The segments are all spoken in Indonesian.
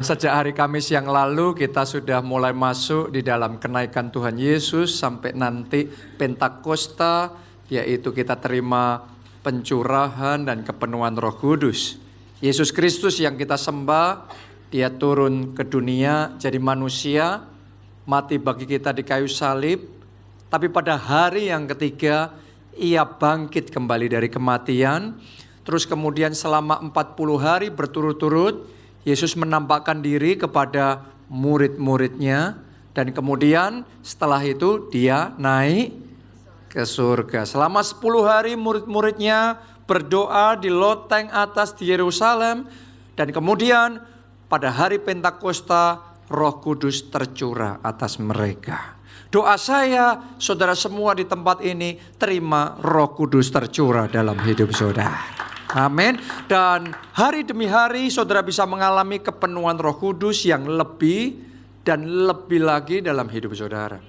Sejak hari Kamis yang lalu kita sudah mulai masuk di dalam kenaikan Tuhan Yesus sampai nanti Pentakosta, yaitu kita terima pencurahan dan kepenuhan Roh Kudus. Yesus Kristus yang kita sembah, Dia turun ke dunia jadi manusia, mati bagi kita di kayu salib, tapi pada hari yang ketiga Ia bangkit kembali dari kematian. Terus kemudian selama 40 hari berturut-turut Yesus menampakkan diri kepada murid-muridnya, dan kemudian setelah itu Dia naik ke surga. Selama 10 hari murid-muridnya berdoa di loteng atas di Yerusalem, dan kemudian pada hari Pentakosta Roh Kudus tercurah atas mereka. Doa saya, saudara semua di tempat ini, terima Roh Kudus tercurah dalam hidup saudara. Amin. Dan hari demi hari saudara bisa mengalami kepenuhan Roh Kudus yang lebih dan lebih lagi dalam hidup saudara.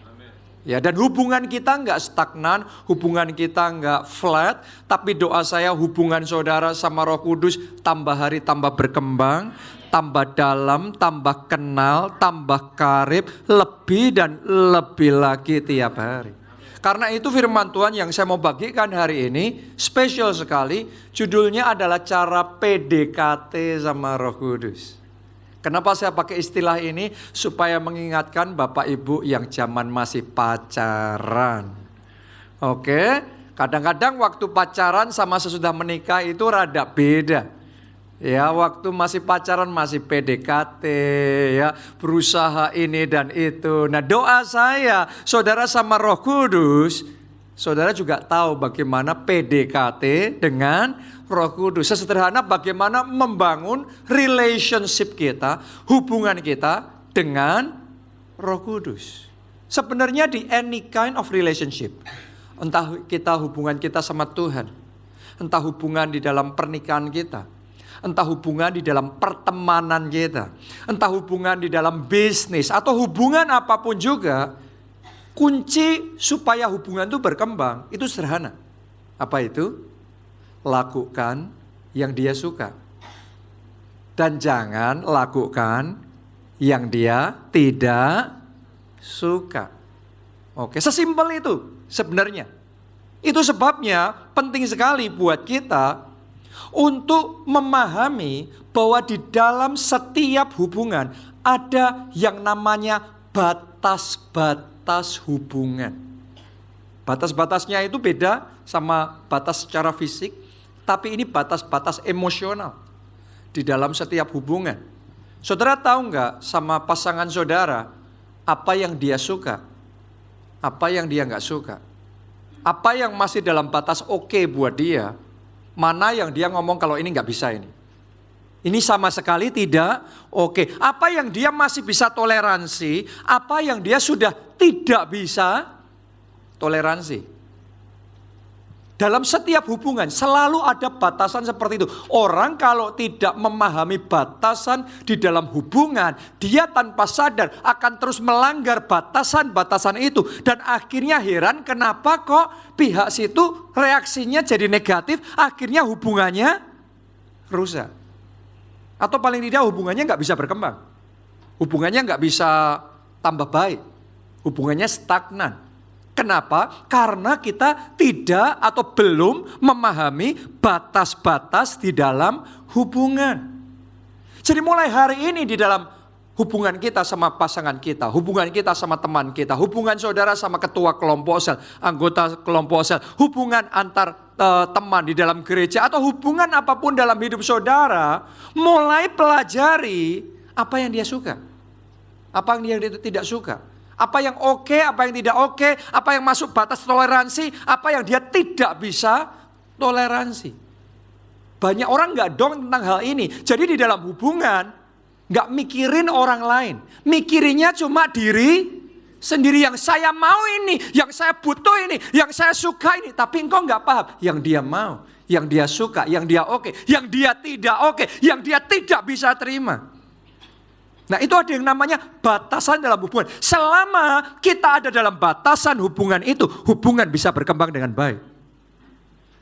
Ya, dan hubungan kita enggak stagnan, hubungan kita enggak flat, tapi doa saya hubungan saudara sama Roh Kudus tambah hari tambah berkembang, tambah dalam, tambah kenal, tambah karib, lebih dan lebih lagi tiap hari. Karena itu firman Tuhan yang saya mau bagikan hari ini spesial sekali. Judulnya adalah cara PDKT sama Roh Kudus. Kenapa saya pakai istilah ini? Supaya mengingatkan Bapak Ibu yang zaman masih pacaran. Oke, kadang-kadang waktu pacaran sama sesudah menikah itu rada beda. Ya, waktu masih pacaran masih PDKT, ya, berusaha ini dan itu. Nah, doa saya, saudara sama Roh Kudus, saudara juga tahu bagaimana PDKT dengan Roh Kudus. Sesederhana bagaimana membangun relationship kita, hubungan kita dengan Roh Kudus. Sebenarnya di any kind of relationship, entah kita hubungan kita sama Tuhan, entah hubungan di dalam pernikahan kita, entah hubungan di dalam pertemanan kita, entah hubungan di dalam bisnis, atau hubungan apapun juga, kunci supaya hubungan itu berkembang, itu sederhana. Apa itu? Lakukan yang Dia suka. Dan jangan lakukan yang Dia tidak suka. Oke, sesimpel itu sebenarnya. Itu sebabnya penting sekali buat kita untuk memahami bahwa di dalam setiap hubungan ada yang namanya batas-batas hubungan. Batas-batasnya itu beda sama batas secara fisik, tapi ini batas-batas emosional di dalam setiap hubungan. Saudara tahu nggak sama pasangan saudara apa yang dia suka, apa yang dia nggak suka, apa yang masih dalam batas oke buat dia, mana yang dia ngomong kalau ini nggak bisa ini. Ini sama sekali tidak oke. Apa yang dia masih bisa toleransi, apa yang dia sudah tidak bisa toleransi. Dalam setiap hubungan selalu ada batasan seperti itu. Orang kalau tidak memahami batasan di dalam hubungan, dia tanpa sadar akan terus melanggar batasan-batasan itu. Dan akhirnya heran kenapa kok pihak situ reaksinya jadi negatif, akhirnya hubungannya rusak. Atau paling tidak hubungannya nggak bisa berkembang. Hubungannya nggak bisa tambah baik. Hubungannya stagnan. Kenapa? Karena kita tidak atau belum memahami batas-batas di dalam hubungan. Jadi mulai hari ini di dalam hubungan kita sama pasangan kita, hubungan kita sama teman kita, hubungan saudara sama ketua kelompok sel, anggota kelompok sel, hubungan antar teman di dalam gereja, atau hubungan apapun dalam hidup saudara, mulai pelajari apa yang dia suka, apa yang dia tidak suka. Apa yang oke, apa yang tidak oke, apa yang masuk batas toleransi, apa yang dia tidak bisa toleransi. Banyak orang gak dong tentang hal ini. Jadi di dalam hubungan gak mikirin orang lain. Mikirinnya cuma diri sendiri. Yang saya mau ini, yang saya butuh ini, yang saya suka ini. Tapi engkau gak paham yang dia mau, yang dia suka, yang dia oke, yang dia tidak oke, yang dia tidak bisa terima. Nah, itu ada yang namanya batasan dalam hubungan. Selama kita ada dalam batasan hubungan itu, hubungan bisa berkembang dengan baik.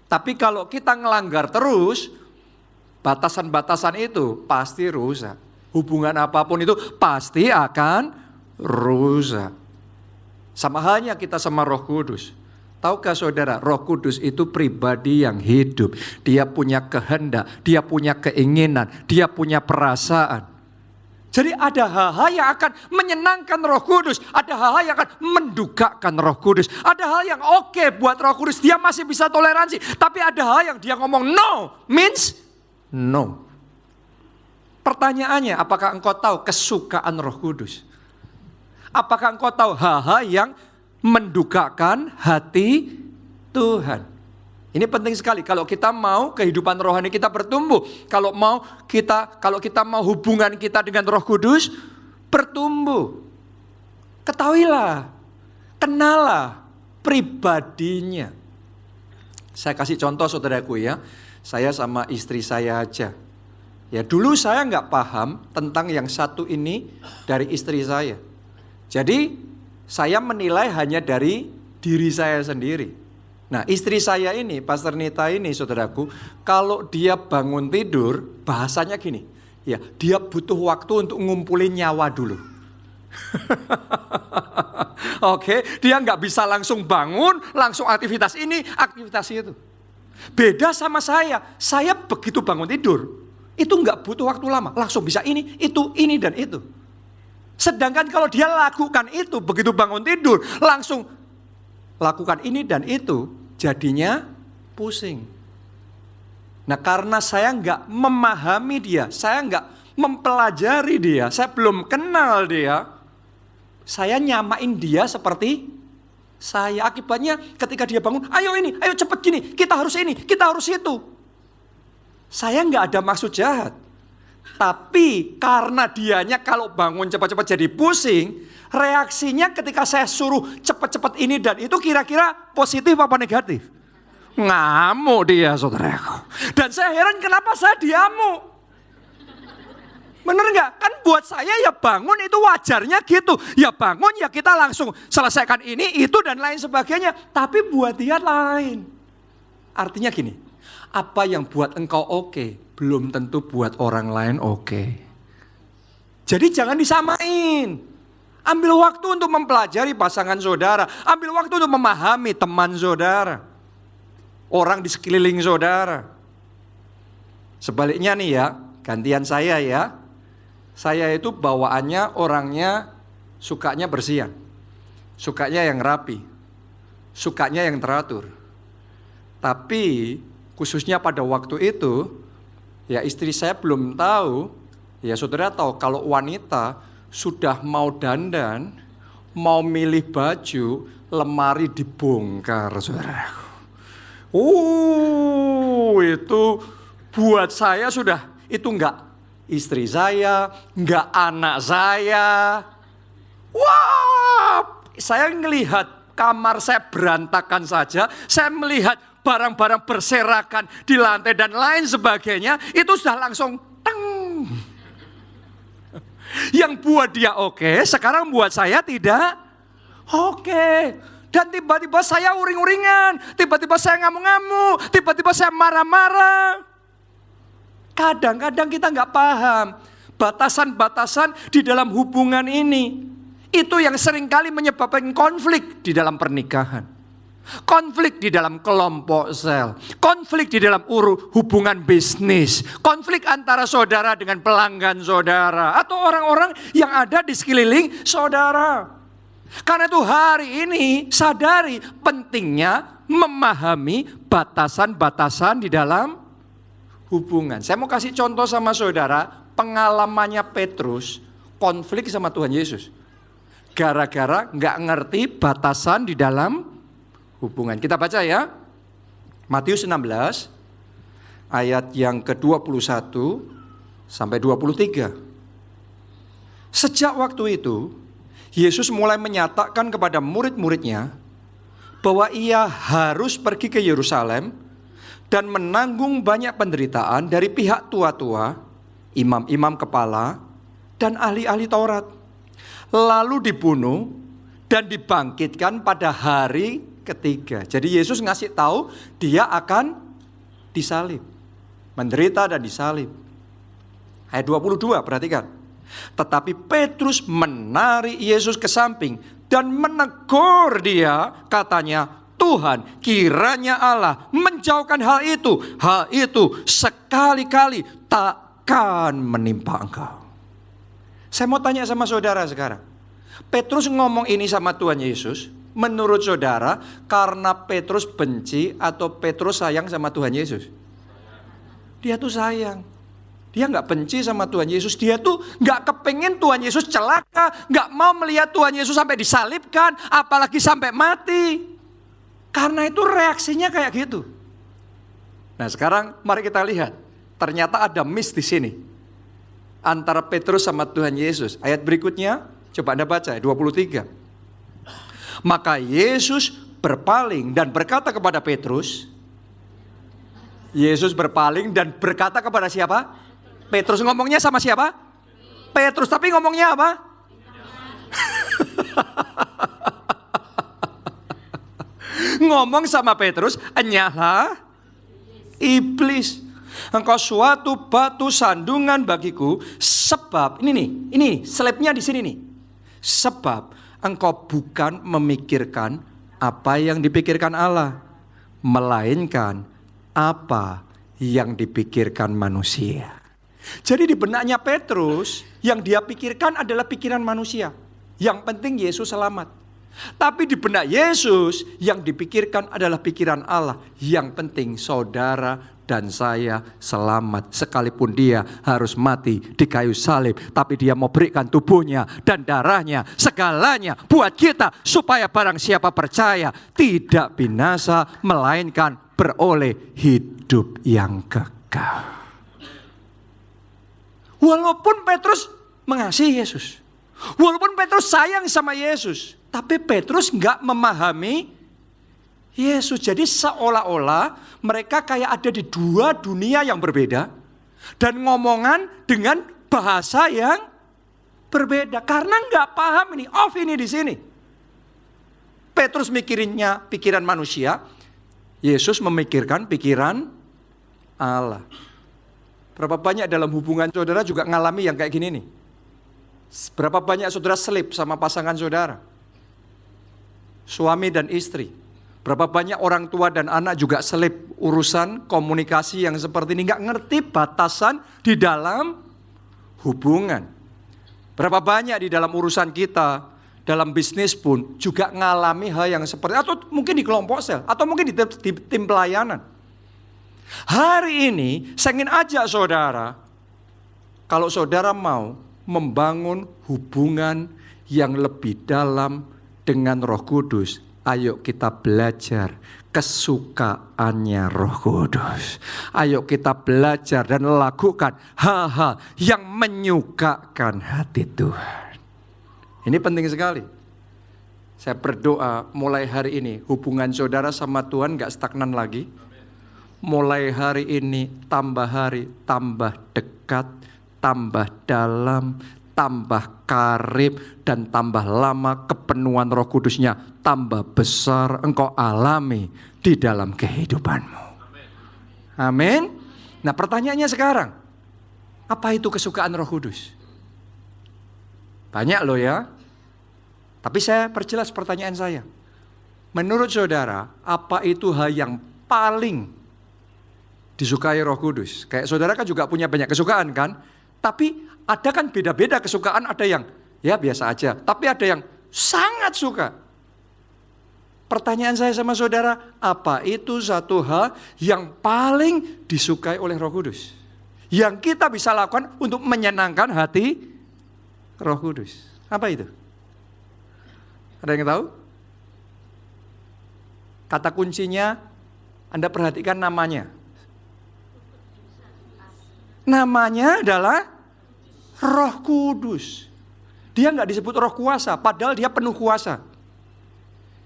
Tapi kalau kita ngelanggar terus, batasan-batasan itu pasti rusak. Hubungan apapun itu pasti akan rusak. Sama halnya kita sama Roh Kudus. Tahukah saudara, Roh Kudus itu pribadi yang hidup. Dia punya kehendak, dia punya keinginan, dia punya perasaan. Jadi ada hal-hal yang akan menyenangkan Roh Kudus, ada hal-hal yang akan mendukakan Roh Kudus, ada hal yang oke buat Roh Kudus, dia masih bisa toleransi. Tapi ada hal yang dia ngomong no, means no. Pertanyaannya, apakah engkau tahu kesukaan Roh Kudus? Apakah engkau tahu hal-hal yang mendukakan hati Tuhan? Ini penting sekali. Kalau kita mau kehidupan rohani kita bertumbuh, kalau kita mau hubungan kita dengan Roh Kudus bertumbuh, ketahuilah, kenalah pribadinya. Saya kasih contoh saudaraku ya. Saya sama istri saya aja. Ya dulu saya nggak paham tentang yang satu ini dari istri saya. Jadi saya menilai hanya dari diri saya sendiri. Nah istri saya ini, Pastor Nita ini saudaraku, kalau dia bangun tidur, bahasanya gini, ya dia butuh waktu untuk ngumpulin nyawa dulu. Oke, dia nggak bisa langsung bangun, langsung aktivitas ini, aktivitas itu. Beda sama saya begitu bangun tidur, itu nggak butuh waktu lama, langsung bisa ini, itu, ini dan itu. Sedangkan kalau dia lakukan itu, begitu bangun tidur, langsung lakukan ini dan itu, jadinya pusing. Nah karena saya nggak memahami dia, saya nggak mempelajari dia, saya belum kenal dia, saya nyamain dia seperti saya. Akibatnya ketika dia bangun, ayo ini, ayo cepet gini, kita harus ini, kita harus itu. Saya nggak ada maksud jahat. Tapi karena dianya kalau bangun cepat-cepat jadi pusing, reaksinya ketika saya suruh cepat-cepat ini dan itu kira-kira positif apa negatif? Ngamuk dia saudaraku. Dan saya heran kenapa saya diamuk. Bener nggak? Kan buat saya ya bangun itu wajarnya gitu. Ya bangun ya kita langsung selesaikan ini, itu dan lain sebagainya. Tapi buat dia lain. Artinya gini, apa yang buat engkau oke, belum tentu buat orang lain oke. Jadi jangan disamain. Ambil waktu untuk mempelajari pasangan saudara. Ambil waktu untuk memahami teman saudara. Orang di sekeliling saudara. Sebaliknya nih ya, gantian saya ya. Saya itu bawaannya orangnya sukanya bersihan. Sukanya yang rapi. Sukanya yang teratur. Tapi khususnya pada waktu itu, ya istri saya belum tahu, ya saudara tahu kalau wanita sudah mau dandan, mau milih baju, lemari dibongkar saudara. Itu buat saya sudah, itu enggak istri saya, enggak anak saya. Wah, saya ngelihat kamar saya berantakan saja, saya melihat barang-barang berserakan di lantai dan lain sebagainya, itu sudah langsung teng. Yang buat dia oke, sekarang buat saya tidak oke. Dan tiba-tiba saya uring-uringan, tiba-tiba saya ngamuk-ngamuk, tiba-tiba saya marah-marah. Kadang-kadang kita nggak paham batasan-batasan di dalam hubungan ini. Itu yang seringkali menyebabkan konflik di dalam pernikahan. Konflik di dalam kelompok sel, konflik di dalam hubungan bisnis, konflik antara saudara dengan pelanggan saudara, atau orang-orang yang ada di sekeliling saudara. Karena itu hari ini sadari pentingnya memahami batasan-batasan di dalam hubungan. Saya mau kasih contoh sama saudara, pengalamannya Petrus konflik sama Tuhan Yesus. Gara-gara gak ngerti batasan di dalam hubungan. Kita baca ya. Matius 16 ayat yang ke-21 sampai 23. Sejak waktu itu Yesus mulai menyatakan kepada murid-muridnya bahwa ia harus pergi ke Yerusalem dan menanggung banyak penderitaan dari pihak tua-tua, imam-imam kepala, dan ahli-ahli Taurat. Lalu dibunuh dan dibangkitkan pada hari ketiga. Jadi Yesus ngasih tahu dia akan disalib, menderita dan disalib. Ayat 22, perhatikan. Tetapi Petrus menarik Yesus ke samping dan menegur dia, katanya, Tuhan, kiranya Allah menjauhkan hal itu sekali-kali takkan menimpa engkau. Saya mau tanya sama saudara sekarang. Petrus ngomong ini sama Tuhan Yesus, menurut saudara karena Petrus benci atau Petrus sayang sama Tuhan Yesus? Dia tuh sayang. Dia nggak benci sama Tuhan Yesus. Dia tuh nggak kepengen Tuhan Yesus celaka, nggak mau melihat Tuhan Yesus sampai disalibkan, apalagi sampai mati. Karena itu reaksinya kayak gitu. Nah sekarang mari kita lihat. Ternyata ada miss di sini antara Petrus sama Tuhan Yesus. Ayat berikutnya, coba Anda baca, 23. Maka Yesus berpaling dan berkata kepada Petrus. Yesus berpaling dan berkata kepada siapa? Petrus. Ngomongnya sama siapa? Petrus. Tapi ngomongnya apa? Ngomong sama Petrus, "Enyalah iblis, engkau suatu batu sandungan bagiku, sebab ini selebnya di sini nih. Sebab engkau bukan memikirkan apa yang dipikirkan Allah, melainkan apa yang dipikirkan manusia." Jadi di benaknya Petrus, yang dia pikirkan adalah pikiran manusia. Yang penting Yesus selamat. Tapi di benak Yesus, yang dipikirkan adalah pikiran Allah. Yang penting saudara dan saya selamat. Sekalipun dia harus mati di kayu salib, tapi dia mau berikan tubuhnya dan darahnya, segalanya buat kita, supaya barang siapa percaya tidak binasa, melainkan beroleh hidup yang kekal. Walaupun Petrus mengasihi Yesus, walaupun Petrus sayang sama Yesus, tapi Petrus nggak memahami Yesus. Jadi seolah-olah mereka kayak ada di dua dunia yang berbeda dan ngomongan dengan bahasa yang berbeda karena nggak paham ini di sini. Petrus mikirinnya pikiran manusia, Yesus memikirkan pikiran Allah. Berapa banyak dalam hubungan saudara juga ngalami yang kayak gini nih? Berapa banyak saudara selip sama pasangan saudara? Suami dan istri. Berapa banyak orang tua dan anak juga selip urusan komunikasi yang seperti ini. Nggak ngerti batasan di dalam hubungan. Berapa banyak di dalam urusan kita, dalam bisnis pun juga ngalami hal yang seperti, atau mungkin di kelompok sel, atau mungkin di tim pelayanan. Hari ini saya ingin ajak saudara, kalau saudara mau membangun hubungan yang lebih dalam dengan Roh Kudus, ayo kita belajar kesukaannya Roh Kudus. Ayo kita belajar dan lakukan hal-hal yang menyukakan hati Tuhan. Ini penting sekali. Saya berdoa mulai hari ini hubungan saudara sama Tuhan gak stagnan lagi. Mulai hari ini tambah hari tambah dekat, tambah dalam, tambah karib, dan tambah lama kepenuhan Roh Kudusnya tambah besar engkau alami di dalam kehidupanmu. Amin. Nah pertanyaannya sekarang, apa itu kesukaan Roh Kudus? Banyak loh ya. Tapi saya perjelas pertanyaan saya. Menurut saudara, apa itu hal yang paling disukai Roh Kudus? Kayak saudara kan juga punya banyak kesukaan kan? Tapi ada kan beda-beda kesukaan, ada yang ya biasa aja, tapi ada yang sangat suka. Pertanyaan saya sama saudara, apa itu satu hal yang paling disukai oleh Roh Kudus? Yang kita bisa lakukan untuk menyenangkan hati Roh Kudus. Apa itu? Ada yang tahu? Kata kuncinya, Anda perhatikan namanya. Namanya adalah Roh Kudus. Dia nggak disebut roh kuasa, padahal dia penuh kuasa.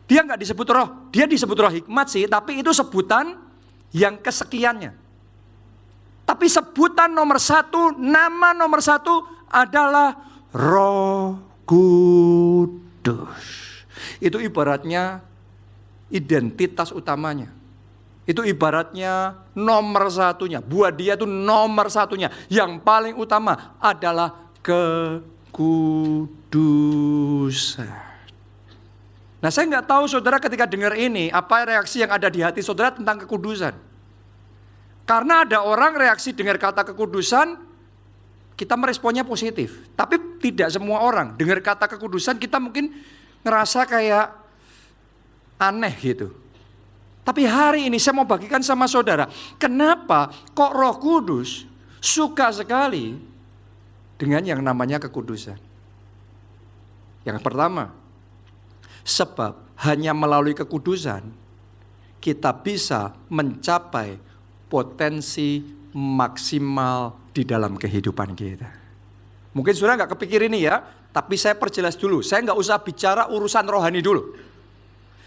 Dia nggak disebut roh, dia disebut roh hikmat sih, tapi itu sebutan yang kesekiannya. Tapi sebutan nomor satu, nama nomor satu adalah Roh Kudus. Itu ibaratnya identitas utamanya. Itu ibaratnya nomor satunya. Buat dia itu nomor satunya. Yang paling utama adalah kekudusan. Nah, saya nggak tahu saudara ketika dengar ini, apa reaksi yang ada di hati saudara tentang kekudusan. Karena ada orang reaksi dengar kata kekudusan, kita meresponnya positif. Tapi tidak semua orang. Dengar kata kekudusan, kita mungkin ngerasa kayak aneh gitu. Tapi hari ini saya mau bagikan sama saudara, kenapa kok Roh Kudus suka sekali dengan yang namanya kekudusan. Yang pertama, sebab hanya melalui kekudusan kita bisa mencapai potensi maksimal di dalam kehidupan kita. Mungkin saudara nggak kepikir ini ya, tapi saya perjelas dulu. Saya nggak usah bicara urusan rohani dulu.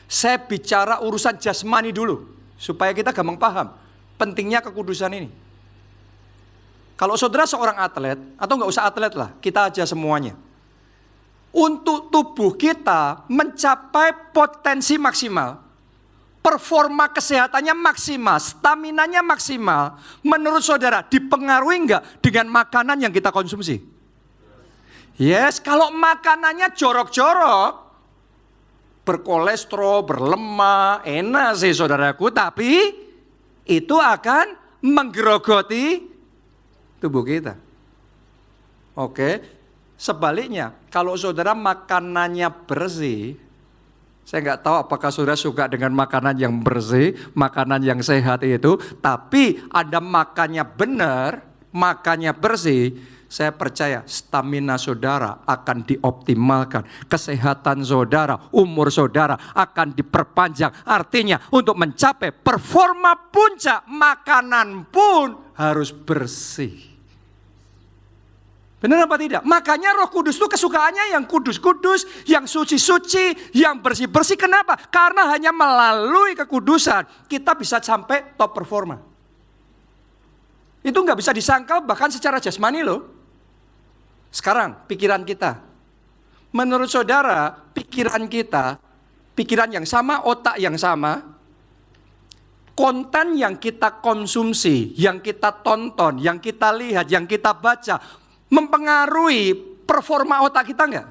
Saya bicara urusan jasmani dulu, supaya kita gampang paham pentingnya kekudusan ini. Kalau saudara seorang atlet, atau nggak usah atlet lah, kita aja semuanya. Untuk tubuh kita mencapai potensi maksimal, performa kesehatannya maksimal, staminanya maksimal, menurut saudara dipengaruhi nggak dengan makanan yang kita konsumsi? Yes, kalau makanannya jorok-jorok, berkolesterol, berlemak, enak sih saudaraku, tapi itu akan menggerogoti tubuh kita. Oke. Sebaliknya, kalau saudara makanannya bersih, saya nggak tahu apakah saudara suka dengan makanan yang bersih, makanan yang sehat itu, tapi ada makannya benar, makannya bersih, saya percaya stamina saudara akan dioptimalkan, kesehatan saudara, umur saudara akan diperpanjang. Artinya untuk mencapai performa puncak, makanan pun harus bersih. Benar apa tidak? Makanya Roh Kudus itu kesukaannya yang kudus-kudus, yang suci-suci, yang bersih-bersih. Kenapa? Karena hanya melalui kekudusan kita bisa sampai top performa. Itu nggak bisa disangkal bahkan secara jasmani loh. Sekarang pikiran kita. Menurut saudara, pikiran kita, pikiran yang sama, otak yang sama, konten yang kita konsumsi, yang kita tonton, yang kita lihat, yang kita baca, mempengaruhi performa otak kita enggak?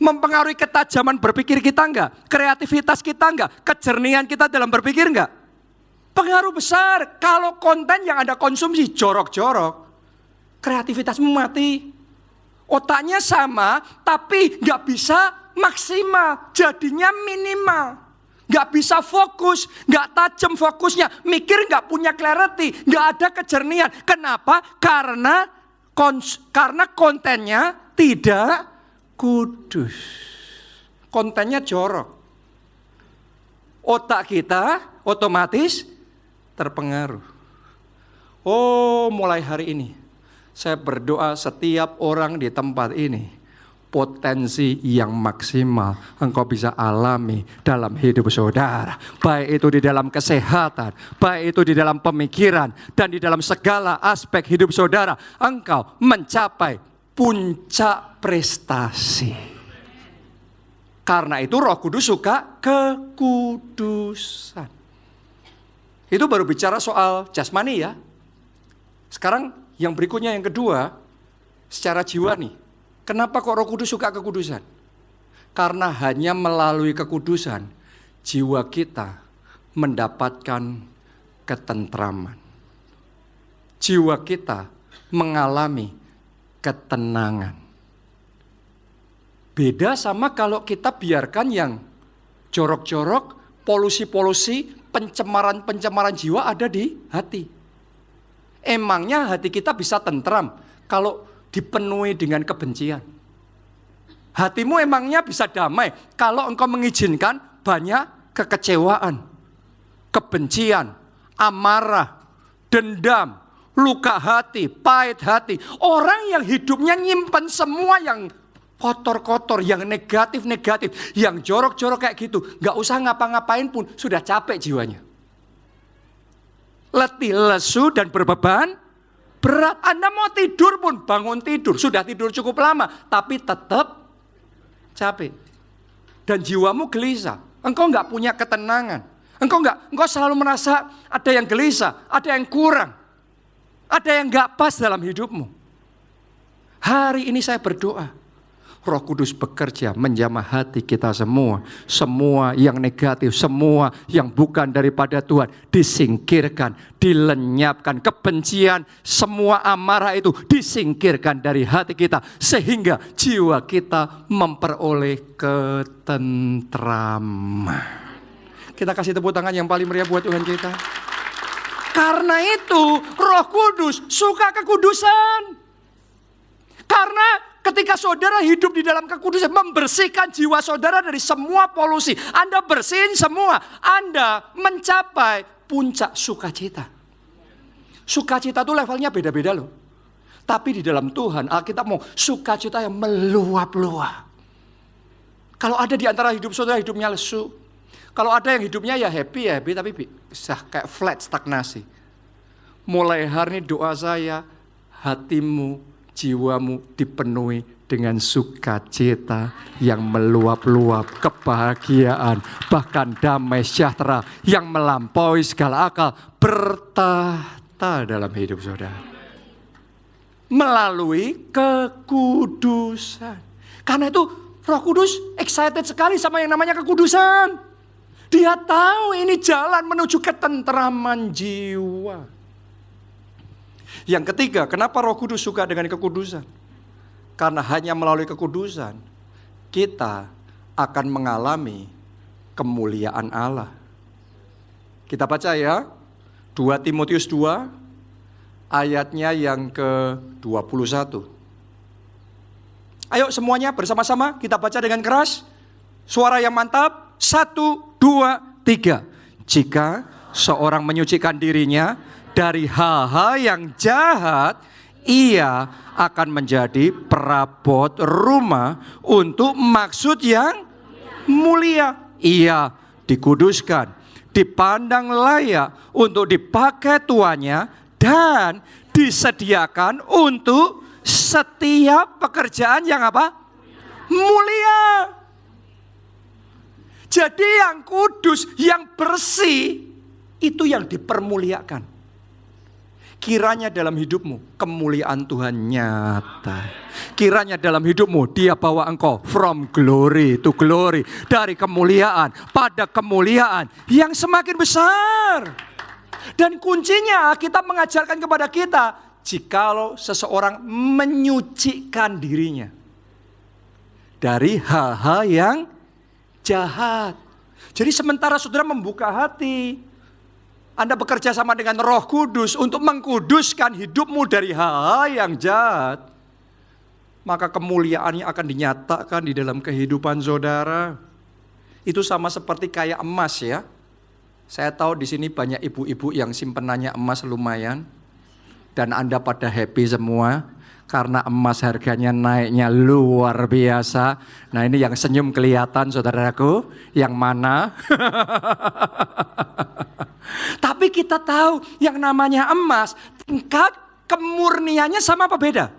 Mempengaruhi ketajaman berpikir kita enggak? Kreativitas kita enggak? Kejernihan kita dalam berpikir enggak? Pengaruh besar. Kalau konten yang Anda konsumsi jorok-jorok, kreativitasmu mati. Otaknya sama, tapi enggak bisa maksimal. Jadinya minimal. Enggak bisa fokus, enggak tajam fokusnya. Mikir enggak punya clarity, enggak ada kejernihan. Kenapa? Karena kontennya tidak kudus. Kontennya jorok. Otak kita otomatis terpengaruh. Oh, mulai hari ini saya berdoa setiap orang di tempat ini, potensi yang maksimal engkau bisa alami dalam hidup saudara. Baik itu di dalam kesehatan, baik itu di dalam pemikiran, dan di dalam segala aspek hidup saudara. Engkau mencapai puncak prestasi. Karena itu Roh Kudus suka kekudusan. Itu baru bicara soal jasmani ya. Sekarang yang berikutnya, yang kedua, secara jiwa nih. Kenapa kok Roh Kudus suka kekudusan? Karena hanya melalui kekudusan jiwa kita mendapatkan ketentraman. Jiwa kita mengalami ketenangan. Beda sama kalau kita biarkan yang jorok-jorok, polusi-polusi, pencemaran-pencemaran jiwa ada di hati. Emangnya hati kita bisa tentram kalau dipenuhi dengan kebencian? Hatimu emangnya bisa damai kalau engkau mengizinkan banyak kekecewaan, kebencian, amarah, dendam, luka hati, pahit hati. Orang yang hidupnya nyimpen semua yang kotor-kotor, yang negatif-negatif, yang jorok-jorok kayak gitu, gak usah ngapa-ngapain pun sudah capek jiwanya. Letih, lesu, dan berbeban berat. Anda mau tidur pun bangun tidur, sudah tidur cukup lama, tapi tetap capek. Dan jiwamu gelisah. Engkau nggak punya ketenangan. Engkau selalu merasa ada yang gelisah, ada yang kurang, ada yang nggak pas dalam hidupmu. Hari ini saya berdoa, Roh Kudus bekerja menjamah hati kita semua. Semua yang negatif, semua yang bukan daripada Tuhan disingkirkan, dilenyapkan. Kebencian, semua amarah itu disingkirkan dari hati kita. Sehingga jiwa kita memperoleh ketentraman. Kita kasih tepuk tangan yang paling meriah buat Tuhan kita. Karena itu Roh Kudus suka kekudusan. Karena ketika saudara hidup di dalam kekudusan, membersihkan jiwa saudara dari semua polusi. Anda bersihin semua. Anda mencapai puncak sukacita. Sukacita itu levelnya beda-beda loh. Tapi di dalam Tuhan, Alkitab mau sukacita yang meluap-luap. Kalau ada di antara hidup saudara hidupnya lesu. Kalau ada yang hidupnya ya happy tapi bisa kayak flat, stagnasi. Mulai hari ini doa saya, hatimu, jiwamu dipenuhi dengan sukacita yang meluap-luap, kebahagiaan, bahkan damai sejahtera yang melampaui segala akal bertahta dalam hidup saudara. Melalui kekudusan. Karena itu Roh Kudus excited sekali sama yang namanya kekudusan. Dia tahu ini jalan menuju ketentraman jiwa. Yang ketiga, kenapa Roh Kudus suka dengan kekudusan? Karena hanya melalui kekudusan kita akan mengalami kemuliaan Allah. Kita baca ya, 2 Timotius 2 ayatnya yang ke-21. Ayo semuanya bersama-sama kita baca dengan keras. Suara yang mantap. 1, 2, 3. Jika seorang menyucikan dirinya dari hal-hal yang jahat, ia akan menjadi perabot rumah untuk maksud yang mulia. Ia dikuduskan, dipandang layak untuk dipakai tuannya, dan disediakan untuk setiap pekerjaan yang apa? Mulia. Jadi yang kudus, yang bersih, itu yang dipermuliakan. Kiranya dalam hidupmu kemuliaan Tuhan nyata. Kiranya dalam hidupmu Dia bawa engkau from glory to glory. Dari kemuliaan pada kemuliaan yang semakin besar. Dan kuncinya kita mengajarkan kepada kita, jikalau seseorang menyucikan dirinya dari hal-hal yang jahat. Jadi sementara saudara membuka hati, Anda bekerja sama dengan Roh Kudus untuk mengkuduskan hidupmu dari hal-hal yang jahat, maka kemuliaannya akan dinyatakan di dalam kehidupan saudara. Itu sama seperti kayak emas ya. Saya tahu di sini banyak ibu-ibu yang simpenannya emas lumayan, dan Anda pada happy semua. Karena emas harganya naiknya luar biasa. Nah ini yang senyum kelihatan saudaraku. Yang mana? Tapi kita tahu yang namanya emas, tingkat kemurniannya sama apa beda?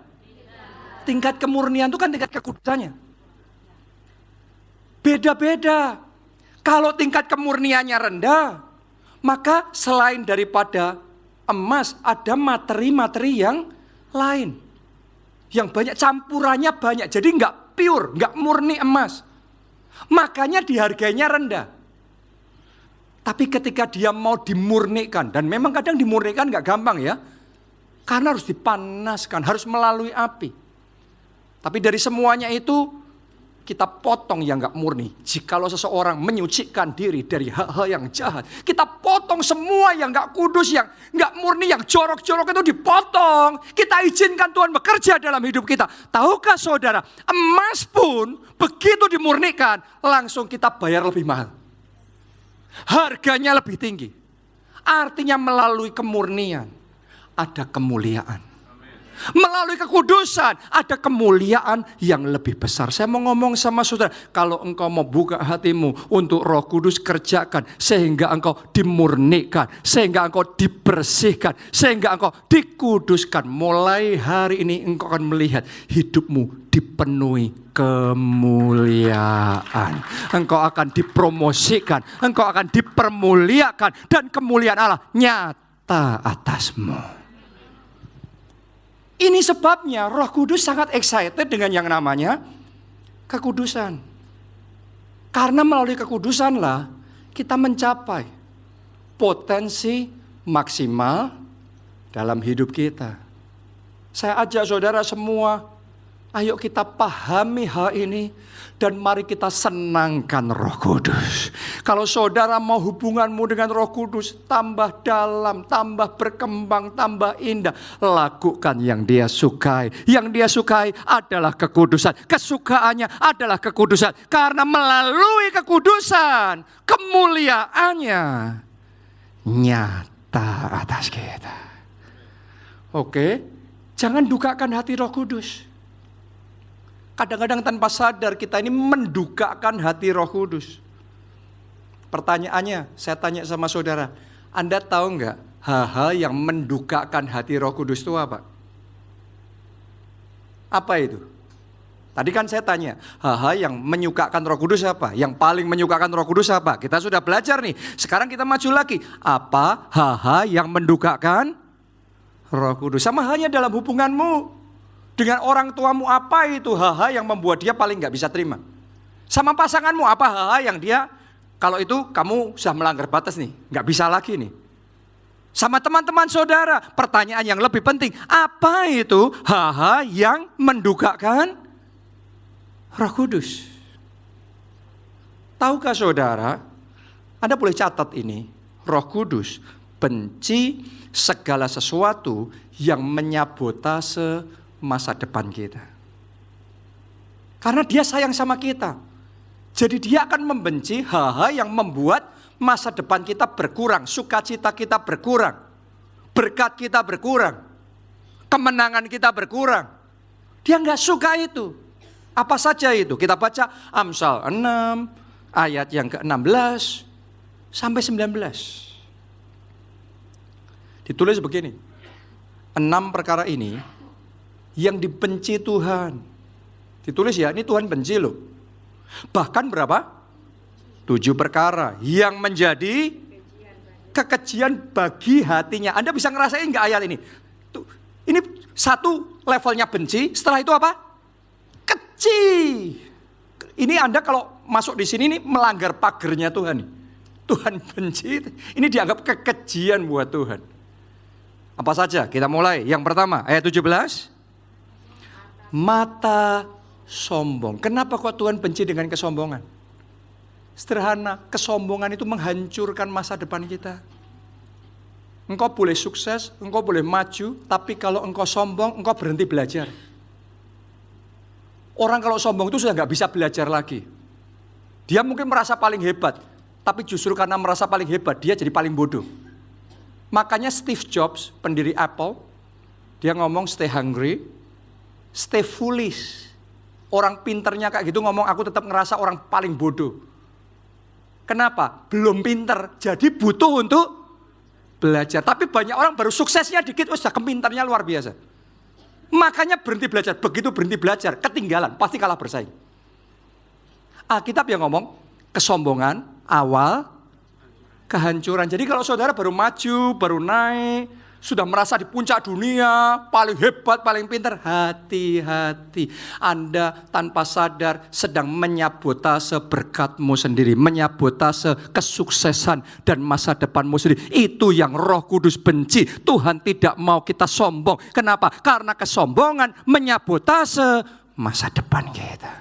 Tingkat kemurnian itu kan tingkat kekudusannya. Beda-beda. Kalau tingkat kemurniannya rendah, maka selain daripada emas ada materi-materi yang lain. Yang banyak, campurannya banyak. Jadi enggak pure, enggak murni emas. Makanya dihargainya rendah. Tapi ketika dia mau dimurnikan, dan memang kadang dimurnikan enggak gampang ya. Karena harus dipanaskan, harus melalui api. Tapi dari semuanya itu kita potong yang enggak murni. Jikalau seseorang menyucikan diri dari hal-hal yang jahat, kita potong semua yang enggak kudus, yang enggak murni, yang jorok-jorok itu dipotong. Kita izinkan Tuhan bekerja dalam hidup kita. Tahukah saudara, emas pun begitu dimurnikan, langsung kita bayar lebih mahal. Harganya lebih tinggi. Artinya melalui kemurnian ada kemuliaan. Melalui kekudusan ada kemuliaan yang lebih besar. Saya mau ngomong sama saudara, kalau engkau mau buka hatimu untuk Roh Kudus, kerjakan sehingga engkau dimurnikan, sehingga engkau dibersihkan, sehingga engkau dikuduskan. Mulai hari ini engkau akan melihat hidupmu dipenuhi kemuliaan. Engkau akan dipromosikan, engkau akan dipermuliakan, dan kemuliaan Allah nyata atasmu. Ini sebabnya Roh Kudus sangat excited dengan yang namanya kekudusan. Karena melalui kekudusanlah kita mencapai potensi maksimal dalam hidup kita. Saya ajak saudara semua, ayo kita pahami hal ini dan mari kita senangkan Roh Kudus. Kalau saudara mau hubunganmu dengan Roh Kudus tambah dalam, tambah berkembang, tambah indah, lakukan yang Dia sukai. Yang Dia sukai adalah kekudusan. Kesukaannya adalah kekudusan. Karena melalui kekudusan, kemuliaannya nyata atas kita. Oke, jangan dukakan hati Roh Kudus. Kadang-kadang tanpa sadar kita ini mendukakan hati Roh Kudus. Pertanyaannya, saya tanya sama saudara, Anda tahu nggak hal-hal yang mendukakan hati Roh Kudus itu apa? Apa itu? Tadi kan saya tanya, hal-hal yang menyukakan Roh Kudus apa? Yang paling menyukakan Roh Kudus apa? Kita sudah belajar nih. Sekarang kita maju lagi. Apa hal-hal yang mendukakan Roh Kudus? Sama halnya dalam hubunganmu dengan orang tuamu, apa itu hal-hal yang membuat dia paling gak bisa terima? Sama pasanganmu, apa hal-hal yang dia, kalau itu kamu sudah melanggar batas nih, gak bisa lagi nih. Sama teman-teman saudara, pertanyaan yang lebih penting, apa itu hal-hal yang mendukakan Roh Kudus? Tahukah saudara, Anda boleh catat ini, Roh Kudus benci segala sesuatu yang menyabotase masa depan kita. Karena Dia sayang sama kita. Jadi Dia akan membenci hal-hal yang membuat masa depan kita berkurang, sukacita kita berkurang, berkat kita berkurang, kemenangan kita berkurang. Dia nggak suka itu. Apa saja itu? Kita baca Amsal 6 ayat yang ke-16 sampai 19. Ditulis begini. 6 perkara ini yang dibenci Tuhan. Ditulis ya, ini Tuhan benci loh. Bahkan berapa? 7 perkara yang menjadi kekejian bagi hatinya. Anda bisa ngerasain gak ayat ini? Ini satu levelnya benci, setelah itu apa? Keji. Ini Anda kalau masuk di sini ini melanggar pagernya Tuhan. Tuhan benci, ini dianggap kekejian buat Tuhan. Apa saja? Kita mulai. Yang pertama, ayat 17. Mata sombong. Kenapa kok Tuhan benci dengan kesombongan? Sederhana, kesombongan itu menghancurkan masa depan kita. Engkau boleh sukses, engkau boleh maju, tapi kalau engkau sombong, engkau berhenti belajar. Orang kalau sombong itu sudah gak bisa belajar lagi. Dia mungkin merasa paling hebat, tapi justru karena merasa paling hebat, dia jadi paling bodoh. Makanya Steve Jobs, pendiri Apple, dia ngomong stay hungry, stay foolish. Orang pinternya kayak gitu ngomong, aku tetap ngerasa orang paling bodoh. Kenapa? Belum pinter, jadi butuh untuk belajar. Tapi banyak orang baru suksesnya dikit, sudah kepintarnya luar biasa. Makanya berhenti belajar. Begitu berhenti belajar, ketinggalan, pasti kalah bersaing. Alkitab yang ngomong, kesombongan awal kehancuran. Jadi kalau saudara baru maju, baru naik, sudah merasa di puncak dunia, paling hebat, paling pintar, hati-hati. Anda tanpa sadar sedang menyabotase berkatmu sendiri, menyabotase kesuksesan dan masa depanmu sendiri. Itu yang Roh Kudus benci. Tuhan tidak mau kita sombong. Kenapa? Karena kesombongan menyabotase masa depan kita.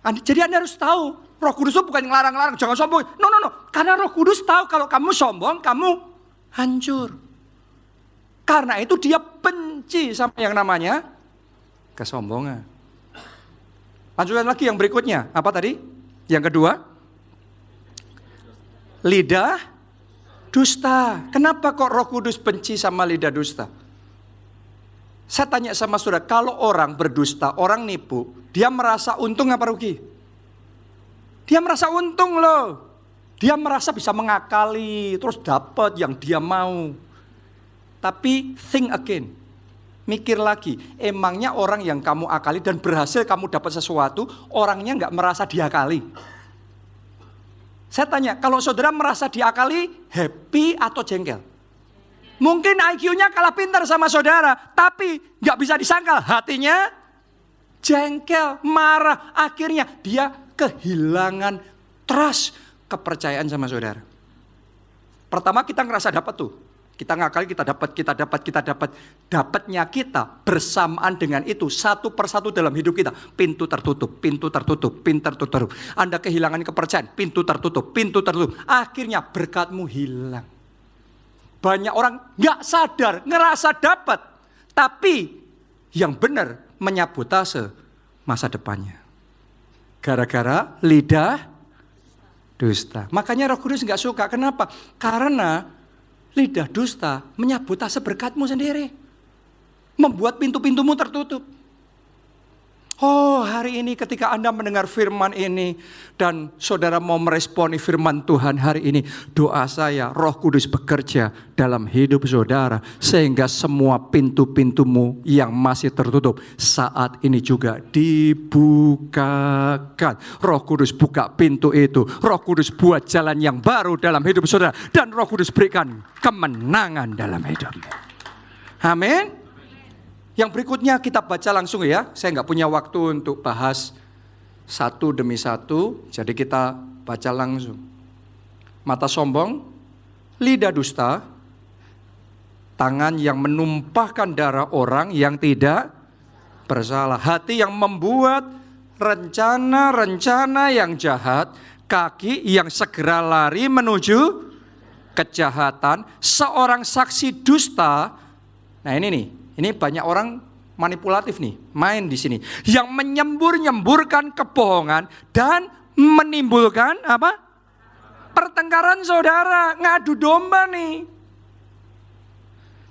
Jadi Anda harus tahu, Roh Kudus itu bukan ngelarang-larang, jangan sombong. No. Karena Roh Kudus tahu kalau kamu sombong, kamu hancur. Karena itu Dia benci sama yang namanya kesombongan. Lanjutkan lagi yang berikutnya. Apa tadi? Yang kedua, lidah dusta. Kenapa kok Roh Kudus benci sama lidah dusta? Saya tanya sama saudara, kalau orang berdusta, orang nipu, dia merasa untung apa rugi? Dia merasa untung loh. Dia merasa bisa mengakali, terus dapat yang dia mau. Tapi think again, mikir lagi, emangnya orang yang kamu akali dan berhasil kamu dapat sesuatu, orangnya nggak merasa diakali? Saya tanya, kalau saudara merasa diakali, happy atau jengkel? Mungkin IQ-nya kalah pintar sama saudara, tapi nggak bisa disangkal. Hatinya jengkel, marah. Akhirnya dia kehilangan trust, kepercayaan sama saudara. Pertama kita ngerasa dapat tuh. Kita ngakali, kita dapat. Dapatnya kita bersamaan dengan itu satu persatu dalam hidup kita. Pintu tertutup. Anda kehilangan kepercayaan, pintu tertutup. Akhirnya berkatmu hilang. Banyak orang gak sadar, ngerasa dapat. Tapi yang benar menyabotase masa depannya. Gara-gara lidah dusta. Makanya Roh Kudus gak suka. Kenapa? Karena lidah dusta menyabotase berkatmu sendiri. Membuat pintu-pintumu tertutup. Oh, hari ini ketika Anda mendengar firman ini dan saudara mau meresponi firman Tuhan hari ini, doa saya Roh Kudus bekerja dalam hidup saudara sehingga semua pintu-pintumu yang masih tertutup saat ini juga dibukakan. Roh Kudus buka pintu itu. Roh Kudus buat jalan yang baru dalam hidup saudara dan Roh Kudus berikan kemenangan dalam hidupmu. Amin. Yang berikutnya kita baca langsung ya. Saya nggak punya waktu untuk bahas satu demi satu. Jadi kita baca langsung. Mata sombong, lidah dusta, tangan yang menumpahkan darah orang yang tidak bersalah. Hati yang membuat rencana-rencana yang jahat. Kaki yang segera lari menuju kejahatan. Seorang saksi dusta. Nah ini nih. Ini banyak orang manipulatif nih, main di sini. Yang menyembur-nyemburkan kebohongan dan menimbulkan apa? Pertengkaran saudara, ngadu domba nih.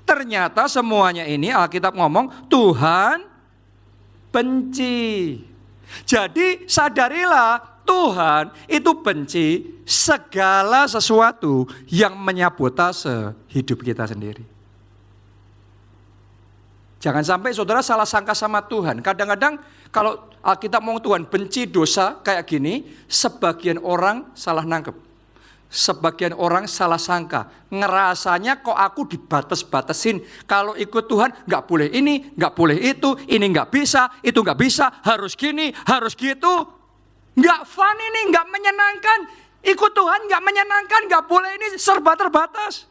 Ternyata semuanya ini Alkitab ngomong Tuhan benci. Jadi sadarilah Tuhan itu benci segala sesuatu yang menyabotase hidup kita sendiri. Jangan sampai saudara salah sangka sama Tuhan. Kadang-kadang kalau Alkitab ngomong Tuhan benci dosa kayak gini, sebagian orang salah nangkep. Sebagian orang salah sangka. Ngerasanya kok aku dibatas-batasin. Kalau ikut Tuhan gak boleh ini, gak boleh itu, ini gak bisa, itu gak bisa, harus gini, harus gitu. Gak fun ini, gak menyenangkan. Ikut Tuhan gak menyenangkan, gak boleh ini, serba terbatas.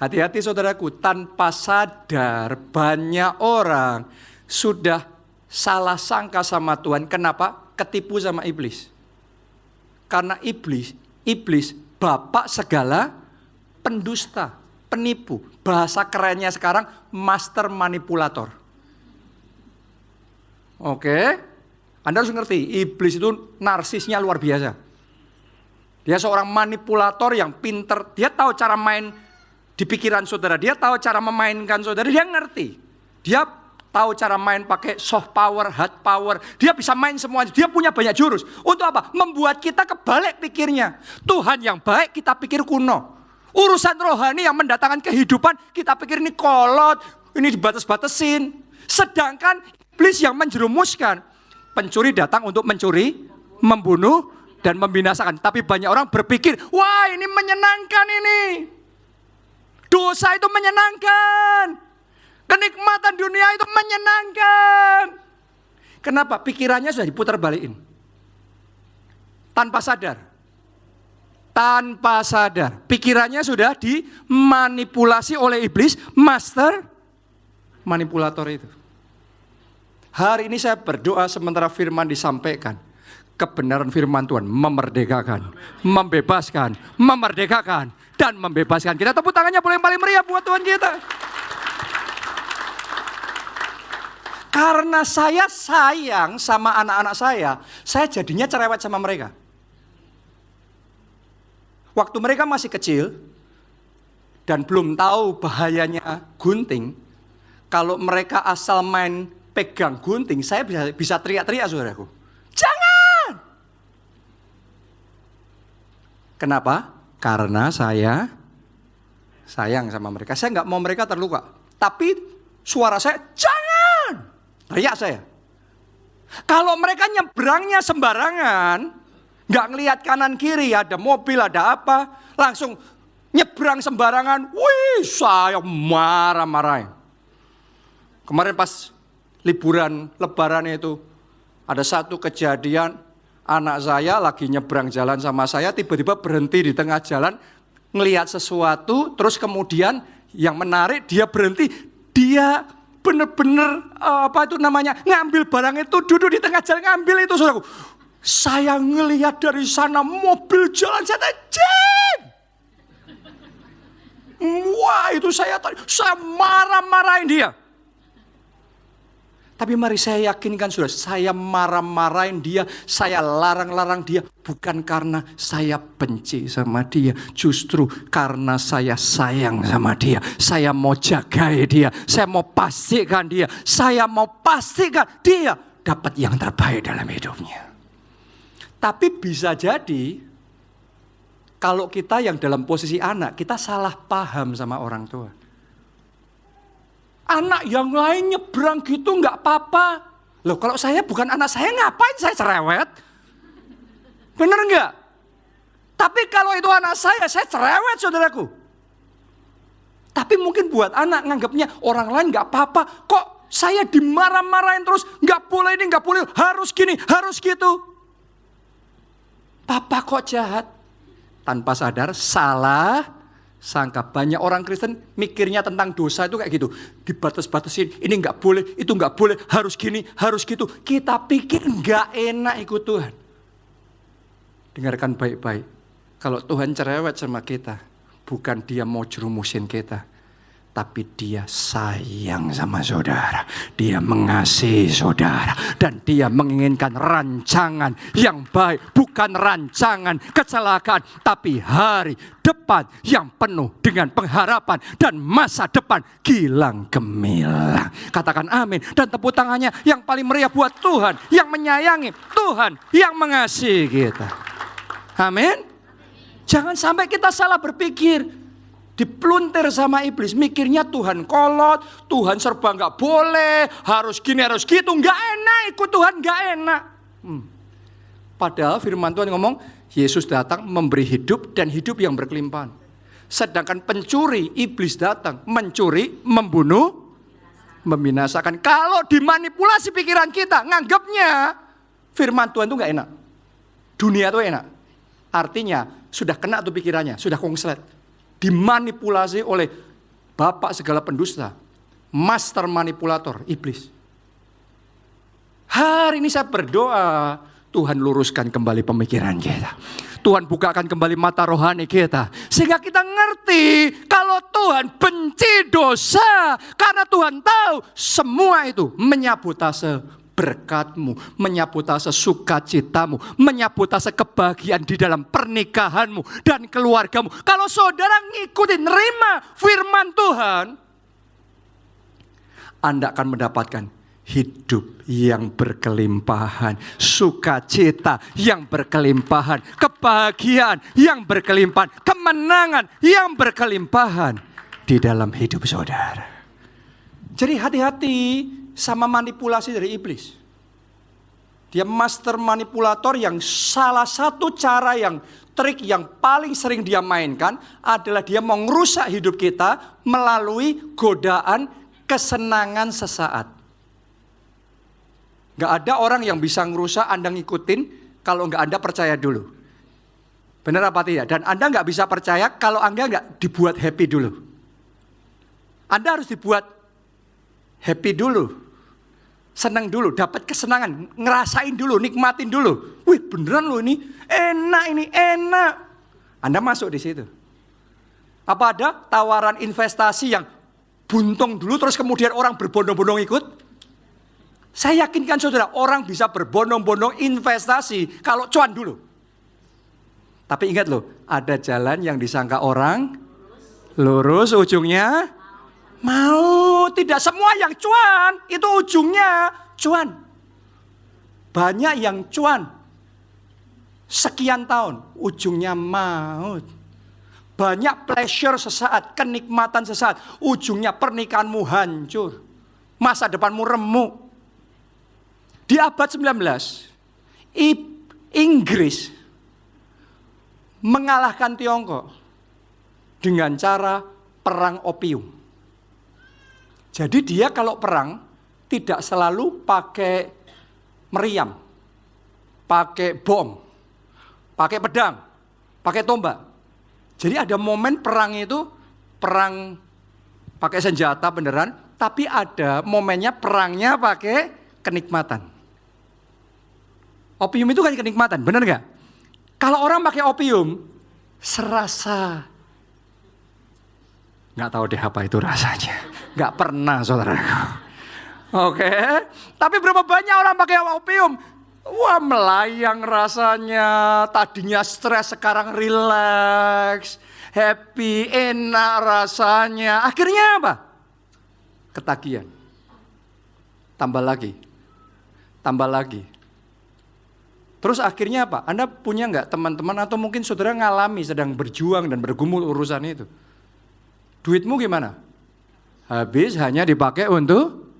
Hati-hati saudaraku, tanpa sadar banyak orang sudah salah sangka sama Tuhan. Kenapa? Ketipu sama iblis. Karena iblis bapak segala pendusta, penipu. Bahasa kerennya sekarang master manipulator. Oke, Anda harus ngerti, iblis itu narsisnya luar biasa. Dia seorang manipulator yang pinter, dia tahu cara main di pikiran saudara, dia tahu cara memainkan saudara, dia ngerti. Dia tahu cara main pakai soft power, hard power. Dia bisa main semuanya, dia punya banyak jurus. Untuk apa? Membuat kita kebalik pikirnya. Tuhan yang baik kita pikir kuno. Urusan rohani yang mendatangkan kehidupan kita pikir ini kolot, ini dibatas-batasin. Sedangkan iblis yang menjerumuskan. Pencuri datang untuk mencuri, membunuh, dan membinasakan. Tapi banyak orang berpikir, wah ini menyenangkan ini. Dosa itu menyenangkan. Kenikmatan dunia itu menyenangkan. Kenapa? Pikirannya sudah diputar balikin. Tanpa sadar. Tanpa sadar. Pikirannya sudah dimanipulasi oleh iblis, master manipulator itu. Hari ini saya berdoa sementara firman disampaikan. Kebenaran firman Tuhan memerdekakan, membebaskan, memerdekakan, dan membebaskan. Kita tepuk tangannya boleh yang paling meriah buat Tuhan kita. Karena saya sayang sama anak-anak saya jadinya cerewet sama mereka. Waktu mereka masih kecil, dan belum tahu bahayanya gunting, kalau mereka asal main pegang gunting, saya bisa teriak-teriak saudaraku. Jangan! Kenapa? Karena saya sayang sama mereka. Saya nggak mau mereka terluka. Tapi suara saya, jangan! Teriak saya. Kalau mereka nyebrangnya sembarangan, nggak ngelihat kanan kiri, ada mobil, ada apa, langsung nyebrang sembarangan, wih saya marah-marahin. Kemarin pas liburan lebaran itu, ada satu kejadian, anak saya lagi nyebrang jalan sama saya, tiba-tiba berhenti di tengah jalan, ngelihat sesuatu, terus kemudian yang menarik dia berhenti, dia bener-bener ngambil barang itu, duduk di tengah jalan ngambil itu, saudaraku. Saya ngelihat dari sana mobil jalan, saya jeng. Wah itu saya marah-marahin dia. Tapi mari saya yakinkan saudara, saya marah-marahin dia, saya larang-larang dia. Bukan karena saya benci sama dia, justru karena saya sayang sama dia. Saya mau jaga dia, saya mau pastikan dia dapat yang terbaik dalam hidupnya. Tapi bisa jadi, kalau kita yang dalam posisi anak, kita salah paham sama orang tua. Anak yang lain nyebrang gitu nggak apa-apa. Loh kalau saya bukan anak saya ngapain saya cerewet? Bener nggak? Tapi kalau itu anak saya cerewet saudaraku. Tapi mungkin buat anak nganggapnya orang lain nggak apa-apa. Kok saya dimarah-marahin terus, nggak boleh ini, nggak boleh, harus gini, harus gitu. Papa kok jahat? Tanpa sadar salah sangka. Banyak orang Kristen mikirnya tentang dosa itu kayak gitu. Dibatas-batasin, ini nggak boleh, itu nggak boleh, harus gini, harus gitu. Kita pikir nggak enak ikut Tuhan. Dengarkan baik-baik. Kalau Tuhan cerewet sama kita, bukan dia mau jerumusin kita, tapi dia sayang sama saudara. Dia mengasihi saudara. Dan dia menginginkan rancangan yang baik. Bukan rancangan kecelakaan. Tapi hari depan yang penuh dengan pengharapan. Dan masa depan gilang gemilang. Katakan amin. Dan tepuk tangannya yang paling meriah buat Tuhan. Yang menyayangi Tuhan. Yang mengasihi kita. Amin. Jangan sampai kita salah berpikir. Dipluntir sama iblis, mikirnya Tuhan kolot, Tuhan serba nggak boleh, harus gini, harus gitu, nggak enak, ikut Tuhan nggak enak. Padahal firman Tuhan ngomong, Yesus datang memberi hidup dan hidup yang berkelimpahan. Sedangkan pencuri, iblis datang mencuri, membunuh, membinasakan. Kalau dimanipulasi pikiran kita, nganggapnya firman Tuhan itu nggak enak, dunia itu enak. Artinya sudah kena tuh pikirannya, sudah konslet. Dimanipulasi oleh bapak segala pendusta, master manipulator, iblis. Hari ini saya berdoa, Tuhan luruskan kembali pemikiran kita. Tuhan bukakan kembali mata rohani kita. Sehingga kita ngerti kalau Tuhan benci dosa. Karena Tuhan tahu semua itu menyabotase berkatmu, menyabotase sukacitamu, menyabotase kebahagiaan di dalam pernikahanmu dan keluargamu. Kalau saudara ngikutin, nerima firman Tuhan, Anda akan mendapatkan hidup yang berkelimpahan, sukacita yang berkelimpahan, kebahagiaan yang berkelimpahan, kemenangan yang berkelimpahan di dalam hidup saudara. Jadi hati-hati sama manipulasi dari iblis. Dia master manipulator yang salah satu cara yang trik yang paling sering dia mainkan adalah dia mau ngerusak hidup kita melalui godaan kesenangan sesaat. Gak ada orang yang bisa ngerusak Anda ngikutin kalau gak Anda percaya dulu. Benar apa tidak? Dan Anda gak bisa percaya kalau Anda gak dibuat happy dulu. Anda harus dibuat happy dulu, senang dulu, dapat kesenangan, ngerasain dulu, nikmatin dulu. Wih beneran loh ini enak. Anda masuk di situ. Apa ada tawaran investasi yang buntung dulu terus kemudian orang berbondong-bondong ikut? Saya yakinkan saudara, orang bisa berbondong-bondong investasi kalau cuan dulu. Tapi ingat loh, ada jalan yang disangka orang lurus, ujungnya mau. Tidak semua yang cuan itu ujungnya cuan. Banyak yang cuan sekian tahun ujungnya maut. Banyak pleasure sesaat, kenikmatan sesaat, ujungnya pernikahanmu hancur, masa depanmu remuk. Di abad 19 Inggris mengalahkan Tiongkok. dengan cara perang opium. Jadi dia kalau perang tidak selalu pakai meriam, pakai bom, pakai pedang, pakai tombak. Jadi ada momen perang itu perang pakai senjata beneran, tapi ada momennya perangnya pakai kenikmatan. Opium itu kan kenikmatan, bener gak? Kalau orang pakai opium, serasa nggak tahu deh apa itu rasanya. Nggak pernah, saudaraku. Oke. Tapi berapa banyak orang pakai opium? Wah, melayang rasanya. Tadinya stres, sekarang rileks. Happy, enak rasanya. Akhirnya apa? Ketagihan. Tambah lagi. Tambah lagi. Terus akhirnya apa? Anda punya nggak teman-teman atau mungkin saudara ngalami sedang berjuang dan bergumul urusan itu? Duitmu gimana? Habis hanya dipakai untuk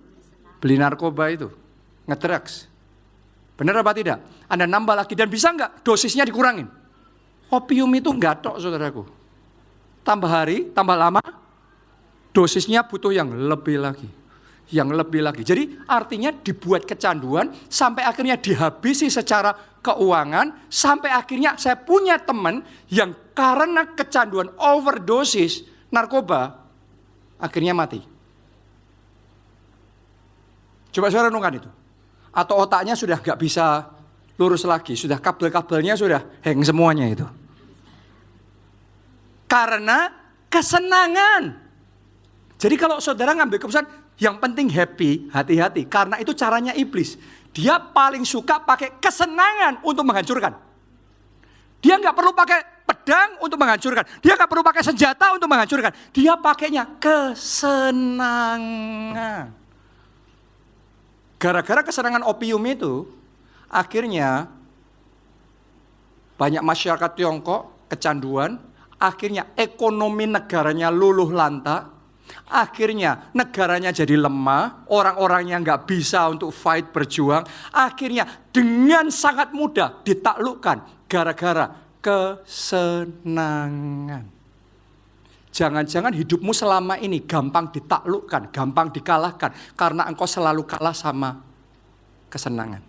beli narkoba itu, ngedrugs. Benar apa tidak? Anda nambah lagi dan bisa nggak dosisnya dikurangin? Opium itu nggak tok, saudaraku. Tambah hari, tambah lama, dosisnya butuh yang lebih lagi. Yang lebih lagi. Jadi artinya dibuat kecanduan sampai akhirnya dihabisi secara keuangan. Sampai akhirnya saya punya teman yang karena kecanduan overdosis narkoba akhirnya mati. Coba saudara renungkan itu. Atau otaknya sudah gak bisa lurus lagi. Sudah kabel-kabelnya sudah hang semuanya itu. Karena kesenangan. Jadi kalau saudara ngambil keputusan yang penting happy, hati-hati. Karena itu caranya iblis. Dia paling suka pakai kesenangan untuk menghancurkan. Dia nggak perlu pakai pedang untuk menghancurkan. Dia nggak perlu pakai senjata untuk menghancurkan. Dia pakainya kesenangan. Gara-gara kesenangan opium itu, akhirnya banyak masyarakat Tiongkok kecanduan. Akhirnya ekonomi negaranya luluh lantak. Akhirnya negaranya jadi lemah, orang-orangnya nggak bisa untuk fight berjuang. Akhirnya dengan sangat mudah ditaklukkan gara-gara kesenangan. Jangan-jangan hidupmu selama ini gampang ditaklukkan, gampang dikalahkan karena engkau selalu kalah sama kesenangan.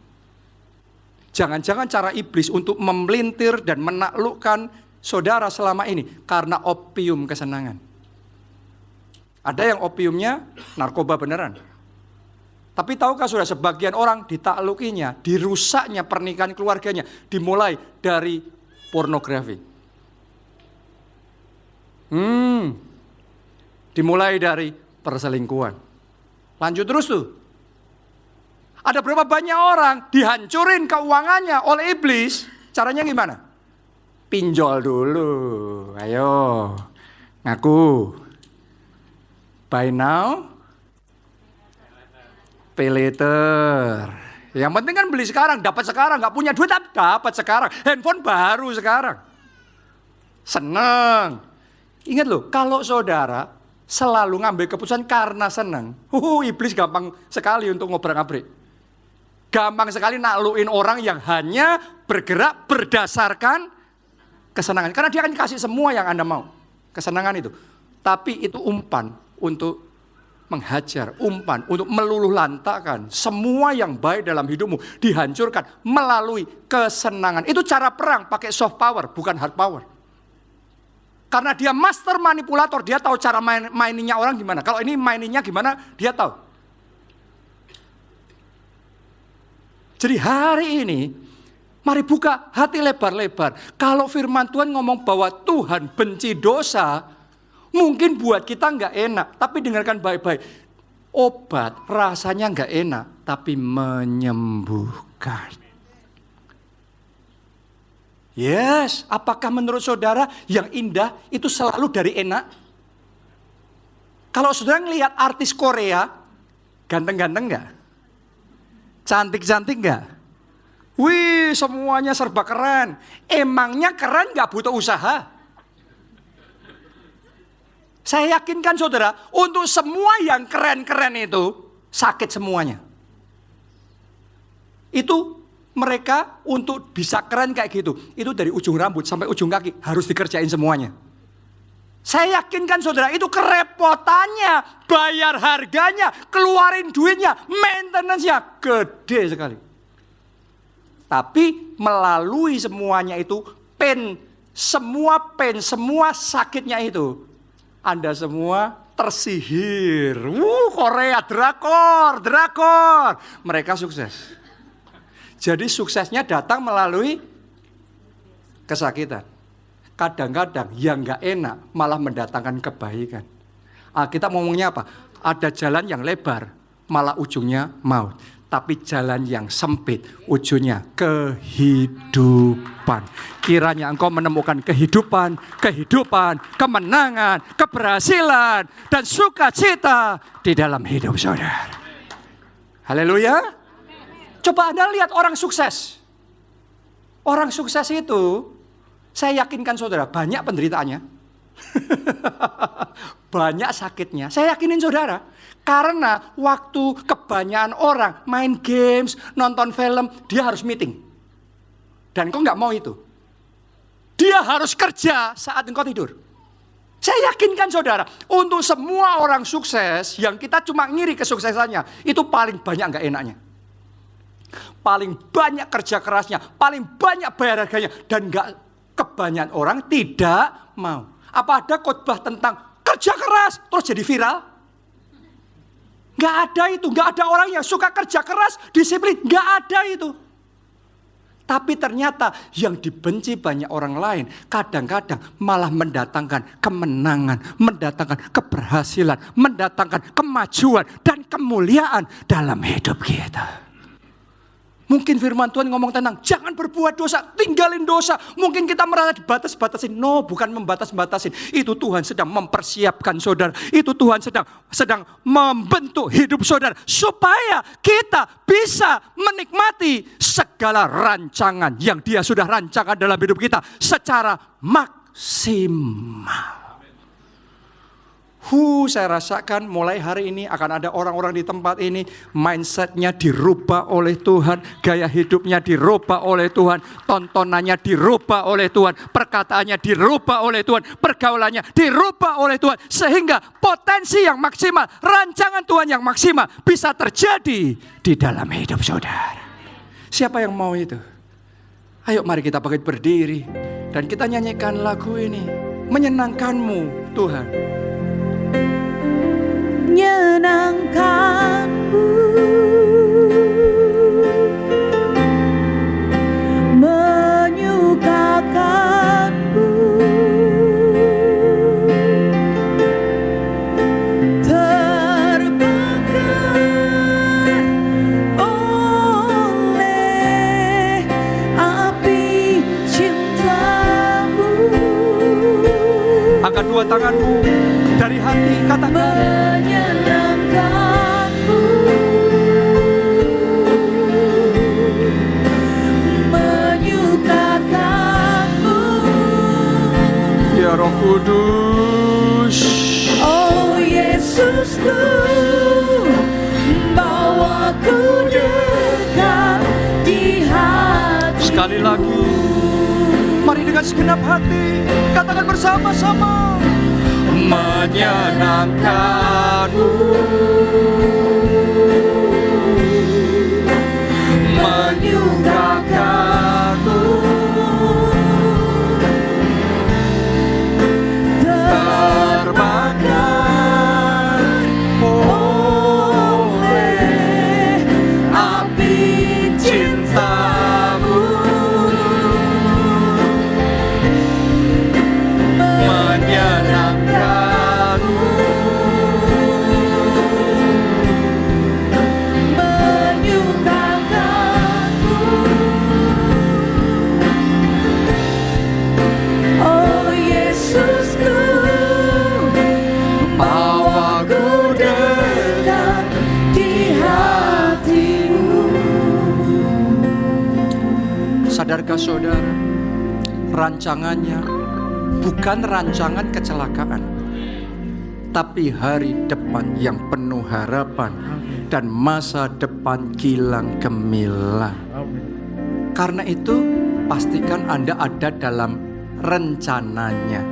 Jangan-jangan cara iblis untuk memelintir dan menaklukkan saudara selama ini karena opium kesenangan. Ada yang opiumnya narkoba beneran. Tapi tahukah sudah sebagian orang ditaklukinya, dirusaknya pernikahan keluarganya dimulai dari pornografi. Dimulai dari perselingkuhan. Lanjut terus tuh. Ada berapa banyak orang dihancurin keuangannya oleh iblis. Caranya gimana? Pinjol dulu. Ayo, ngaku. Buy now, pay later. Yang penting kan beli sekarang, dapat sekarang. Gak punya duit, dapat sekarang. Handphone baru sekarang. Seneng. Ingat loh, kalau saudara selalu ngambil keputusan karena seneng, iblis gampang sekali untuk ngobrak-abrik. Gampang sekali naklukin orang yang hanya bergerak berdasarkan kesenangan. Karena dia akan kasih semua yang Anda mau. Kesenangan itu. Tapi itu umpan untuk menghajar, umpan untuk meluluh lantakkan semua yang baik dalam hidupmu dihancurkan melalui kesenangan. Itu cara perang pakai soft power, bukan hard power. Karena dia master manipulator, dia tahu cara maininnya orang gimana. Kalau ini maininnya gimana, dia tahu. Jadi hari ini, mari buka hati lebar-lebar. Kalau firman Tuhan ngomong bahwa Tuhan benci dosa, mungkin buat kita nggak enak, tapi dengarkan baik-baik. Obat rasanya nggak enak, tapi menyembuhkan. Yes, apakah menurut saudara yang indah itu selalu dari enak? Kalau saudara ngelihat artis Korea, ganteng-ganteng nggak? Cantik-cantik nggak? Wih, semuanya serba keren. Emangnya keren nggak butuh usaha? Saya yakinkan saudara, untuk semua yang keren-keren itu, sakit semuanya. Itu mereka untuk bisa keren kayak gitu, itu dari ujung rambut sampai ujung kaki harus dikerjain semuanya. Saya yakinkan saudara itu kerepotannya, bayar harganya, keluarin duitnya, maintenance-nya gede sekali. Tapi melalui semuanya itu, semua sakitnya itu, Anda semua tersihir. Korea, drakor. Mereka sukses. Jadi suksesnya datang melalui kesakitan. Kadang-kadang yang gak enak malah mendatangkan kebaikan. Kita ngomongnya apa? Ada jalan yang lebar, malah ujungnya maut. Tapi jalan yang sempit, ujungnya kehidupan. Kiranya engkau menemukan kehidupan, kemenangan, keberhasilan, dan sukacita di dalam hidup saudara. Haleluya. Coba Anda lihat orang sukses. Orang sukses itu, saya yakinkan saudara, banyak penderitaannya. Banyak sakitnya. Saya yakinin saudara. Karena waktu kebanyakan orang main games, nonton film, dia harus meeting. Dan engkau gak mau itu. Dia harus kerja saat engkau tidur. Saya yakinkan saudara, untuk semua orang sukses, yang kita cuma ngiri kesuksesannya, itu paling banyak gak enaknya. Paling banyak kerja kerasnya, paling banyak bayar harganya. Dan gak kebanyakan orang tidak mau. Apa ada khotbah tentang kerja keras terus jadi viral? Gak ada itu, gak ada orang yang suka kerja keras, disiplin, gak ada itu. Tapi ternyata yang dibenci banyak orang lain, kadang-kadang malah mendatangkan kemenangan, mendatangkan keberhasilan, mendatangkan kemajuan dan kemuliaan dalam hidup kita. Mungkin firman Tuhan ngomong tentang jangan berbuat dosa, tinggalin dosa. Mungkin kita merasa dibatas-batasin. No, bukan membatas-batasin. Itu Tuhan sedang mempersiapkan saudara. Itu Tuhan sedang membentuk hidup saudara. Supaya kita bisa menikmati segala rancangan yang Dia sudah rancangkan dalam hidup kita secara maksimal. Saya rasakan mulai hari ini akan ada orang-orang di tempat ini, mindsetnya dirubah oleh Tuhan, gaya hidupnya dirubah oleh Tuhan, tontonannya dirubah oleh Tuhan, perkataannya dirubah oleh Tuhan, pergaulannya dirubah oleh Tuhan, sehingga potensi yang maksimal, rancangan Tuhan yang maksimal bisa terjadi di dalam hidup saudara. Siapa yang mau itu? Ayo mari kita bangkit berdiri dan kita nyanyikan lagu ini, menyenangkanmu Tuhan. Menyenangkanmu, menyukakanmu, terbakar oleh api cintamu. Angkat dua tanganmu dari hati, katakan menyenangkanmu, menyukakanmu. Ya Roh Kudus, Oh Yesusku, bawaku dekat di hati. sekali lagi, mari dengan segenap hati, katakan bersama-sama. Menyenangkanmu, menyukakanmu, terbakar oleh api cintamu, menyenangkan. Sadarkah saudara, rancangannya bukan rancangan kecelakaan, tapi hari depan yang penuh harapan dan masa depan kilang gemilang. Karena itu, pastikan Anda ada dalam rencananya.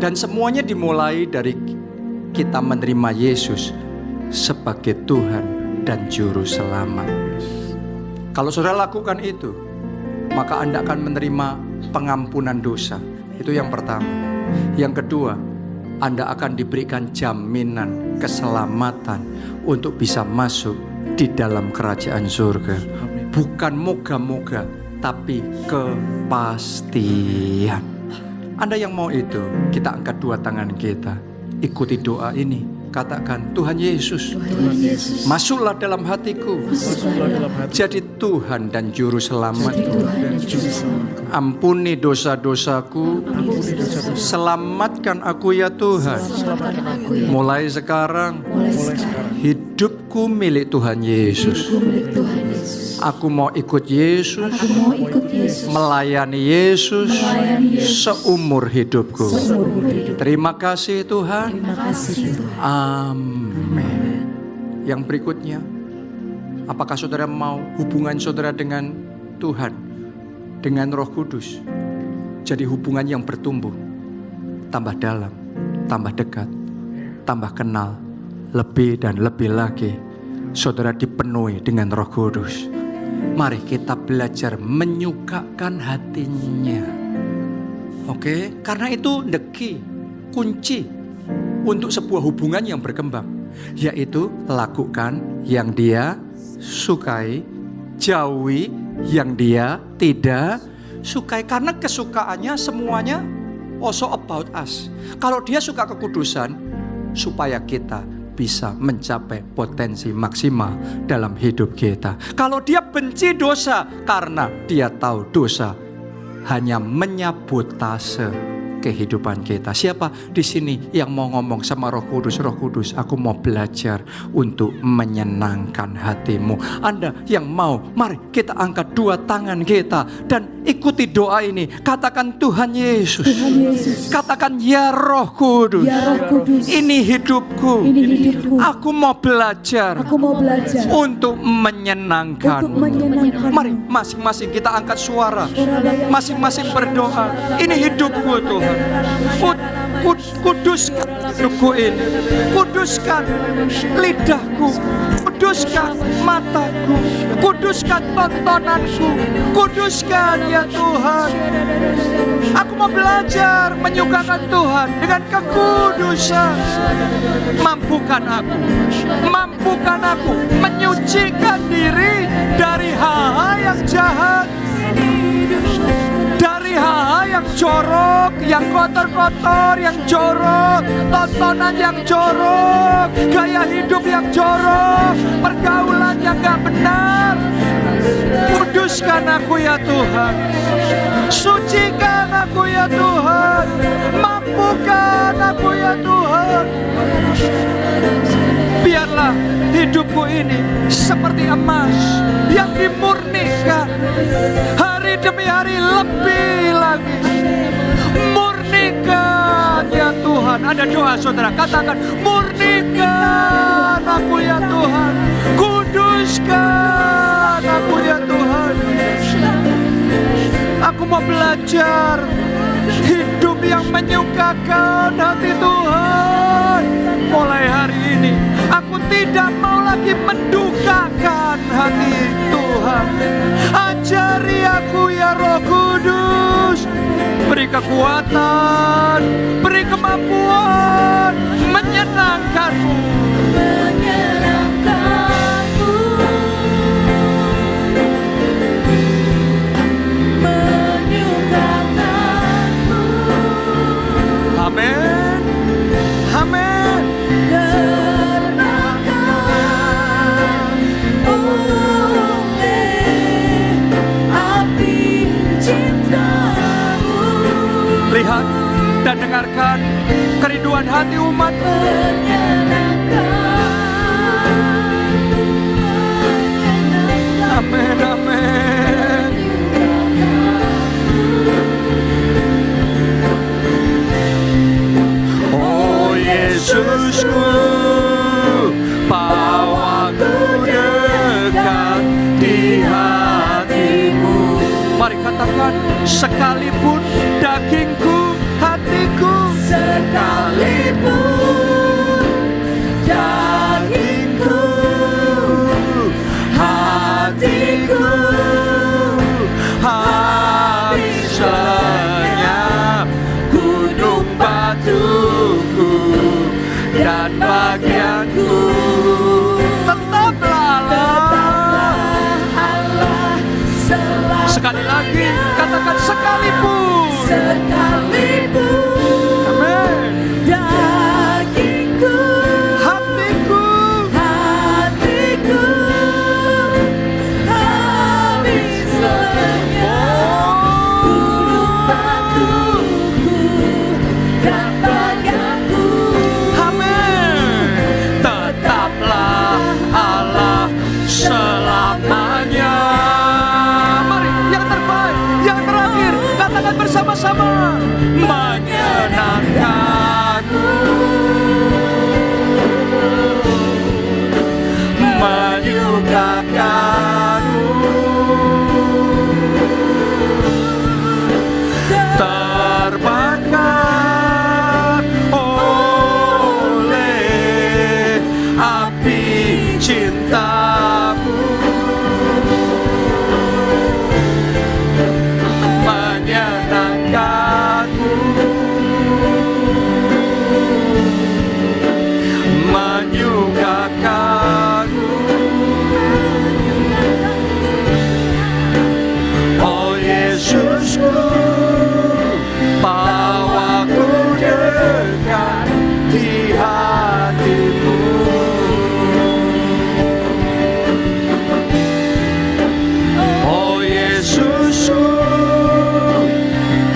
Dan semuanya dimulai dari kita menerima Yesus sebagai Tuhan dan Juru Selamat. Kalau saudara lakukan itu, maka Anda akan menerima pengampunan dosa. Itu yang pertama. Yang kedua, Anda akan diberikan jaminan keselamatan untuk bisa masuk di dalam kerajaan surga. Bukan moga-moga, tapi kepastian. Anda yang mau itu, kita angkat dua tangan kita. Ikuti doa ini. Katakan, Tuhan Yesus, masuklah dalam hatiku. Jadi Tuhan dan Juru Selamatku. Ampuni dosa-dosaku. Selamatkan aku ya Tuhan. Mulai sekarang, hidupku milik Tuhan Yesus. Aku mau ikut Yesus, melayani Yesus seumur hidupku. Terima kasih Tuhan. Amin. Yang berikutnya, apakah saudara mau hubungan saudara dengan Tuhan, dengan Roh Kudus jadi hubungan yang bertumbuh, tambah dalam, tambah dekat, tambah kenal, lebih dan lebih lagi. Saudara dipenuhi dengan Roh Kudus. Mari kita belajar menyukakan hatinya. Oke, karena itu the key, kunci untuk sebuah hubungan yang berkembang, yaitu lakukan yang dia sukai, jauhi yang dia tidak sukai. Karena kesukaannya semuanya also about us. Kalau dia suka kekudusan, supaya kita bisa mencapai potensi maksimal dalam hidup kita. Kalau dia benci dosa, karena dia tahu dosa hanya menyabotase kehidupan kita. Siapa di sini yang mau ngomong sama Roh Kudus? Roh Kudus, aku mau belajar untuk menyenangkan hatimu. Anda yang mau, mari kita angkat dua tangan kita dan ikuti doa ini. Katakan, Tuhan Yesus. Katakan, ya Roh Kudus. Ini hidupku. Aku mau belajar. Untuk menyenangkanmu. Mari masing-masing kita angkat suara. Masing-masing berdoa. Ini hidupku Tuhan. Kuduskan hidupku ini. Kuduskan lidahku. Kuduskan mataku. Kuduskan tontonanku. Kuduskan ya Tuhan. Aku mau belajar menyukakan Tuhan dengan kekudusan. Mampukan aku menyucikan diri dari hal-hal yang jahat, dari hal-hal yang jorok, yang kotor-kotor, yang jorok, tontonan yang jorok, gaya hidup yang jorok, pergaulan yang gak benar. Kuduskan aku ya Tuhan. Sucikan aku ya Tuhan. Mampukan aku ya Tuhan. Biarlah hidupku ini seperti emas yang dimurnikan hari demi hari lebih lagi. Murnikan ya Tuhan. Ada doa saudara, katakan, murnikan aku ya Tuhan. Kuduskan aku ya Tuhan. Aku mau belajar hidup yang menyukakan hati Tuhan. Mulai hari ini aku tidak mau lagi mendukakan hati Tuhan. Ajari aku ya Roh Kudus. Beri kekuatan, beri kemampuan menyenangkanmu. Amin. Amin. Lihat dan dengarkan kerinduan hati umat. Amin, amin. Oh Yesusku, bawaku dekat di hatimu. Mari katakan, sekalipun dagingku, hatiku sekalipun dagingku, hatiku habis lenyap, gunung batuku dan bagianku. Tetaplah Allah selamanya. sekali lagi katakan sekalipun. Sekalipun Amin. dagingku, Hatiku hatiku habis lenyap, gunung batuku dan bagianku. Amin. Tetaplah Allah selamanya. Mari yang terbaik, yang terakhir, katakan bersama-sama. Menyenangkanku, menyukakanmu, terbakar oleh api cintamu, menyenangkanku, menyukakanku. Oh Yesusku, bawaku dekat di hatimu. Oh Yesusku,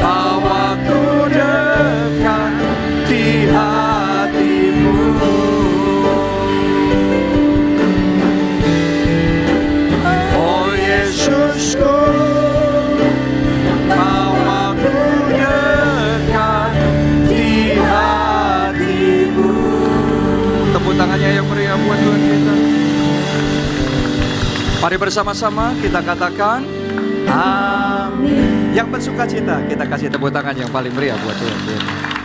bawaku dekat di hatimu. Oh Yesusku, bawaku dekat di hatimu. Tepuk tangannya yang meriah buat Tuhan kita. Mari bersama-sama kita katakan amin. Yang bersuka cita, kita kasih tepuk tangan yang paling meriah buat Tuhan kita.